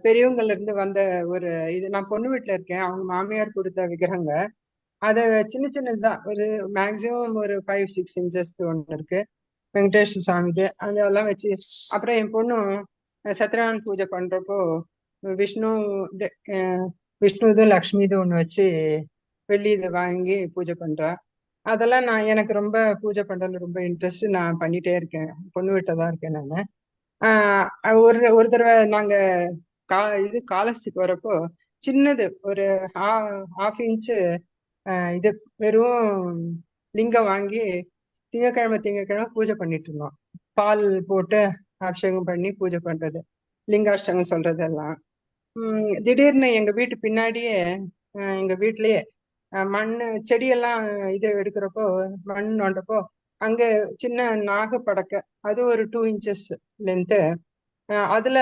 பெரியவங்கள்ல இருந்து வந்த ஒரு இது. நான் பொண்ணு வீட்டுல இருக்கேன். அவங்க மாமியார் கொடுத்த விக்கிரகங்க. அத சின்ன சின்னதுதான். ஒரு மேக்சிமம் ஒரு 5-6 இன்ச்சஸ் ஒண்ணு இருக்கு. வெங்கடேஸ்வர சுவாமிக்கு அதெல்லாம் வச்சு. அப்புறம் என் பொண்ணு சத்யநாராயண பூஜை பண்றப்போ விஷ்ணு இது, விஷ்ணு இது லக்ஷ்மி இது ஒண்ணு வச்சு வெள்ளி இதை வாங்கி பூஜை பண்றா. அதெல்லாம் நான் எனக்கு ரொம்ப பூஜை பண்றதுல ரொம்ப இன்ட்ரெஸ்ட். நான் பண்ணிட்டே இருக்கேன். பொண்ணு வீட்டில தான் இருக்கேன் நான். ஒரு ஒரு தடவை நாங்க இது காலஹஸ்திக்கு வரப்போ சின்னது ஒரு 1/2 இன்ச்சு இது வெறும் லிங்கம் வாங்கி திங்கக்கிழமை பூஜை பண்ணிட்டு இருந்தோம். பால் போட்டு அபிஷேகம் பண்ணி பூஜை பண்றது, லிங்காஷ்டகம் சொல்றதெல்லாம். திடீர்னு எங்க வீட்டு பின்னாடியே எங்க வீட்லயே மண்ணு செடியெல்லாம் இது எடுக்கிறப்போ மண் நோண்டப்போ அங்க சின்ன நாக படக்க, அது ஒரு 2 இன்ச்சஸ் லென்த்து. அதுல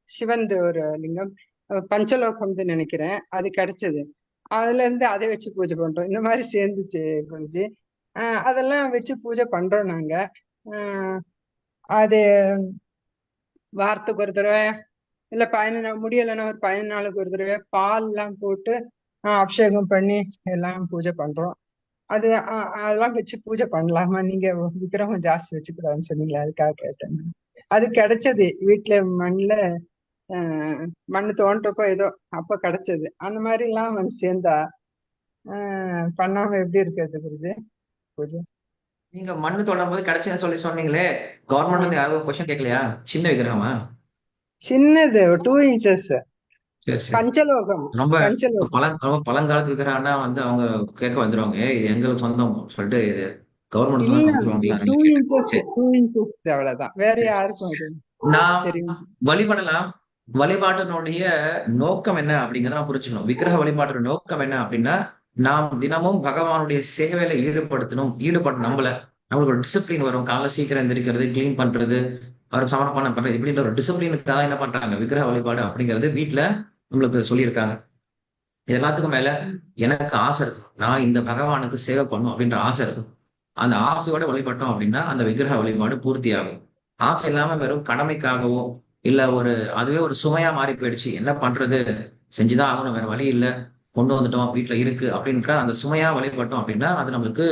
சிவந்து ஒரு லிங்கம், பஞ்சலோகம்னு நினைக்கிறேன், அது கிடைச்சது. அதுல இருந்து அதை வச்சு பூஜை பண்றோம். இந்த மாதிரி சேர்ந்துச்சு குருஜி. அதெல்லாம் வச்சு பூஜை பண்றோம் நாங்க. அது வாரத்துக்கு ஒரு தடவை இல்ல 15 நாள் முடியலைன்னா ஒரு 15 நாளுக்கு ஒரு தடவை பால் எல்லாம் போட்டு அபிஷேகம் பண்ணி எல்லாம் பூஜை பண்றோம். அது அதெல்லாம் வச்சு பூஜை பண்ணலாமா? நீங்க விக்கிரகம் ஜாஸ்தி வச்சுக்கூடாதுன்னு சொன்னீங்களா, அதுக்காக கேட்டேன். அது கிடைச்சது வீட்டுல மண்ணுல, மண்ணு தோன்றப்போ ஏதோ அப்ப கிடைச்சது. அந்த மாதிரி எல்லாம் வந்து சேர்ந்தா பண்ணாம எப்படி இருக்கிறது குருஜி பூஜை? நீங்க மண்ணு தொடும் போது கிடைச்சுன்னு சொல்லி சொன்னீங்களே, கவர்மெண்ட் வந்து யாரும் கொஸ்டின் கேட்கலையா? சின்ன விக்கிரகமா? சின்னது 2 இன்ச்சஸ் சரி சரி. பஞ்சலோகம். ரொம்ப பஞ்சலோகம் ரொம்ப பழங்காலத்து விக்கிரகம்னா வந்து அவங்க கேட்க வந்துருவாங்க, இது எங்களுக்கு சொந்தம் சொல்லிட்டு இது கவர்மெண்ட் சொன்னா இல்ல, நம்பிடுவாங்களா டூ கேட்டேன். இன்ச்சஸ் சரி 2 இன்ச்சஸ் அவ்வளவுதான். வேற சரி சரி. யாருக்கும் அது நாம் தெரியும். வழிபடலாம். வழிபாட்டினுடைய நோக்கம் என்ன அப்படிங்கிறத நாம் புரிஞ்சுக்கணும். விக்கிரக வழிபாட்டோட நோக்கம் என்ன அப்படின்னா, நாம் தினமும் பகவானுடைய சேவையில ஈடுபடணும். நம்மளுக்கு ஒரு டிசிப்ளின் வரும். காலைல சீக்கிரம் எந்திரிக்கிறது, கிளீன் பண்றது, அவருக்கு சமர்ப்பணம் பண்றது, இப்படின்ற ஒரு டிசிப்ளினுக்காக என்ன பண்றாங்க, விக்கிரக வழிபாடு அப்படிங்கிறது வீட்டுல நம்மளுக்கு சொல்லியிருக்காங்க. இது எல்லாத்துக்கும் மேல எனக்கு ஆசை இருக்கும், நான் இந்த பகவானுக்கு சேவை பண்ணும் அப்படின்ற ஆசை இருக்கும். அந்த ஆசையோட வழிபட்டோம் அப்படின்னா அந்த விக்கிரக வழிபாடு பூர்த்தி ஆகும். ஆசை இல்லாம வெறும் கடமைக்காகவோ இல்ல அதுவே ஒரு சுமையா மாறி போயிடுச்சு, என்ன பண்றது, செஞ்சுதான் ஆகணும், வேற வழி இல்ல, கொண்டு வந்துட்டோம் வீட்டுல இருக்கு அப்படின்ற அந்த சுமையா வழிபட்டோம் அப்படின்னா அது நம்மளுக்கு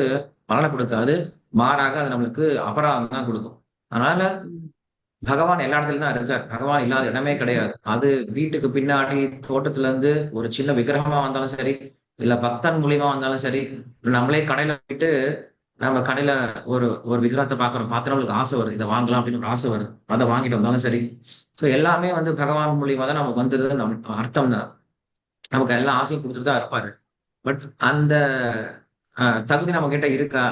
பலனை கொடுக்காது. மாறாக அது நம்மளுக்கு அபராதம் தான் கொடுக்கும். அதனால பகவான் எல்லா இடத்துலயும் தான் இருக்கார். பகவான் இல்லாத இடமே கிடையாது. அது வீட்டுக்கு பின்னாடி தோட்டத்துல இருந்து ஒரு சின்ன விக்கிரகமா வந்தாலும் சரி, இல்ல பக்தன் மூலியமா வந்தாலும் சரி, நம்மளே கடையில போயிட்டு நம்ம கடையில ஒரு ஒரு விக்கிரகத்தை பாக்குறோம், பார்த்து நம்மளுக்கு ஆசை வருது, இதை வாங்கலாம் அப்படின்னு ஒரு ஆசை வருது, அதை வாங்கிட்டு வந்தாலும் சரி. ஸோ எல்லாமே வந்து பகவான் மூலியமா தான் நமக்கு வந்தது நம்ம அர்த்தம் தான். நமக்கு எல்லா ஆசையும் கொடுத்துட்டு தான் இருப்பாரு. பட் அந்த தகுதி நம்ம கிட்ட இருக்கா?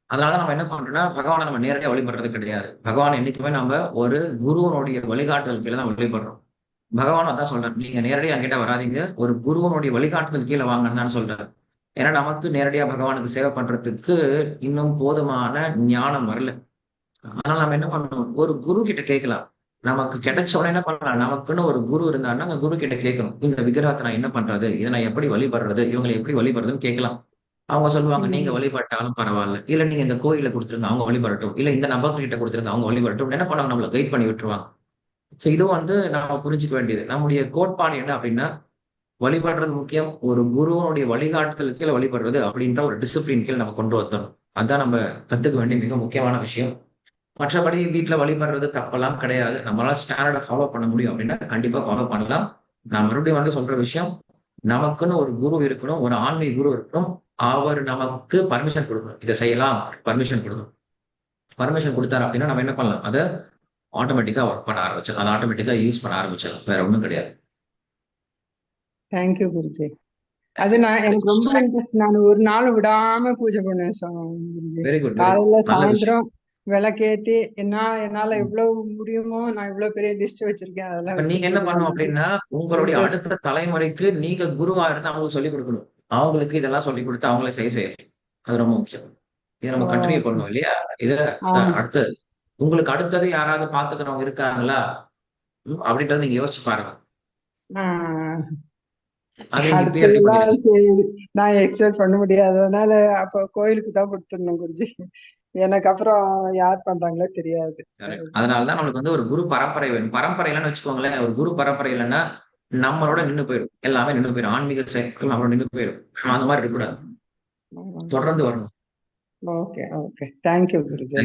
அதனால நம்ம என்ன பண்றோம்னா பகவானை நம்ம நேரடியா வழிபடுறது கிடையாது. பகவான் என்னைக்குமே நம்ம ஒரு குருவனுடைய வழிகாட்டுதல் கீழே தான் வழிபடுறோம். பகவான் அதான் சொல்றாரு, நீங்க நேரடியா என்கிட்ட வராதீங்க, ஒரு குருவனுடைய வழிகாட்டுதல் கீழே வாங்கன்னு தான் சொல்றாரு. ஏன்னா நமக்கு நேரடியா பகவானுக்கு சேவை பண்றதுக்கு இன்னும் போதுமான ஞானம் வரல. அதனால நம்ம என்ன பண்ணணும், ஒரு குரு கிட்ட கேட்கலாம். நமக்கு கிடைச்ச உடனே என்ன பண்ணலாம், நமக்குன்னு ஒரு குரு இருந்தாருன்னா அந்த குரு கிட்ட கேட்கணும், இந்த விக்கிரகத்தை நான் என்ன பண்றது, இதை நான் எப்படி வழிபடுறது, இவங்களை எப்படி வழிபடுறதுன்னு கேட்கலாம். அவங்க சொல்லுவாங்க, நீங்க வழிபட்டாலும் பரவாயில்ல, இல்ல நீங்க இந்த கோயில கொடுத்துருங்க அவங்க வழிபடட்டும், இல்ல இந்த நபர்கிட்ட கொடுத்துருங்க அவங்க வழிபடட்டும், என்ன பண்ணுவாங்க, நம்மள கைட் பண்ணி விட்டுருவாங்க. சோ இதுவும் வந்து நாம புரிஞ்சுக்க வேண்டியது. நம்முடைய கோட்பாடு என்ன அப்படின்னா, வழிபடுறது முக்கியம், ஒரு குருவனுடைய வழிகாட்டுதல் கீழே வழிபடுறது அப்படின்ற ஒரு டிசிப்ளின் கீழே நம்ம கொண்டு வரணும். அதுதான் நம்ம கத்துக்க வேண்டிய மிக முக்கியமான விஷயம். மற்றபடி வீட்டுல வழிபடுறது தப்பெல்லாம் கிடையாது. நம்மளால ஸ்டாண்டர்டை ஃபாலோ பண்ண முடியும் அப்படின்னா கண்டிப்பா ஃபாலோ பண்ணலாம். நான் மறுபடியும் வந்து சொல்ற விஷயம், நமக்குன்னு ஒரு குரு இருக்கணும், ஒரு ஆன்மீக குரு இருக்கணும். அவர் நமக்கு பர்மிஷன் கொடுக்கணும், இதை செய்யலாம் பர்மிஷன் கொடுக்கணும். பர்மிஷன் கொடுத்தாரு அப்படின்னா நம்ம என்ன பண்ணலாம், அதை ஆட்டோமேட்டிக்கா ஒர்க் பண்ண ஆரம்பிச்சோம், அதை ஆட்டோமேட்டிக்கா யூஸ் பண்ண ஆரம்பிச்சிடலாம், வேற ஒண்ணும் கிடையாது. தேங்க்யூ குருஜி. அது நான் எனக்கு ரொம்ப இன்ட்ரெஸ்ட். நான் ஒரு நாள் விடாம பூஜை பண்ணுவேன் Guruji. Very good, very good. காலையில நல்ல விஷயம். சாயந்தரம் விளக்கேத்தி என்னால எவ்வளவு முடியுமோ நான் இவ்வளவு பெரிய லிஸ்ட் வச்சிருக்கேன், அதெல்லாம் இப்ப வச்சு நீங்க என்ன பூஜை பண்ணணும் பண்ணணும். அப்படின்னா, உங்களுடைய இன்ட்ரெஸ்ட். அடுத்த தலைமுறைக்கு நீங்க குருவா இருந்து அவங்களுக்கு சொல்லிக் கொடுக்கணும். அவங்களுக்கு இதெல்லாம் சொல்லிக் கொடுத்து அவங்களே செய்யணும். அது ரொம்ப முக்கியம். இதை நம்ம கண்டினியூ பண்ணணும் இல்லையா? இத ஆமா. அடுத்து உங்களுக்கு அடுத்தது யாராவது பாத்துக்கிறவங்க இருக்காங்களா அப்படின்றத நீங்க யோசிச்சு பாருங்க. ஆஹ் அதை நீங்க இப்பயே ரெடி அடுத்ததெல்லாம் பண்ணிடுங்க. சரி, நான் எக்ஸ்பெக்ட் பண்ண முடியாததுனால அப்ப கோயிலுக்கு தான் கொடுத்துருந்தேன் குருஜி. எனக்கு அப்புறம் யார் பண்றாங்களோ தெரியாது. Correct. அதனாலதான் நம்மளுக்கு வந்து ஒரு குரு பரம்பரை வேணும். பரம்பரை இல்லைன்னு வச்சுக்கோங்களேன், ஒரு குரு பரம்பரை இல்லைன்னா நம்மளோட நின்னு போயிடும். எல்லாமே நின்னு போயிடும். ஆன்மீக செயற்கள் நம்மளோட நின்னு போயிடும். அந்த மாதிரி இருக்கக்கூடாது. தொடர்ந்து வரணும். Okay okay, thank you Guruji.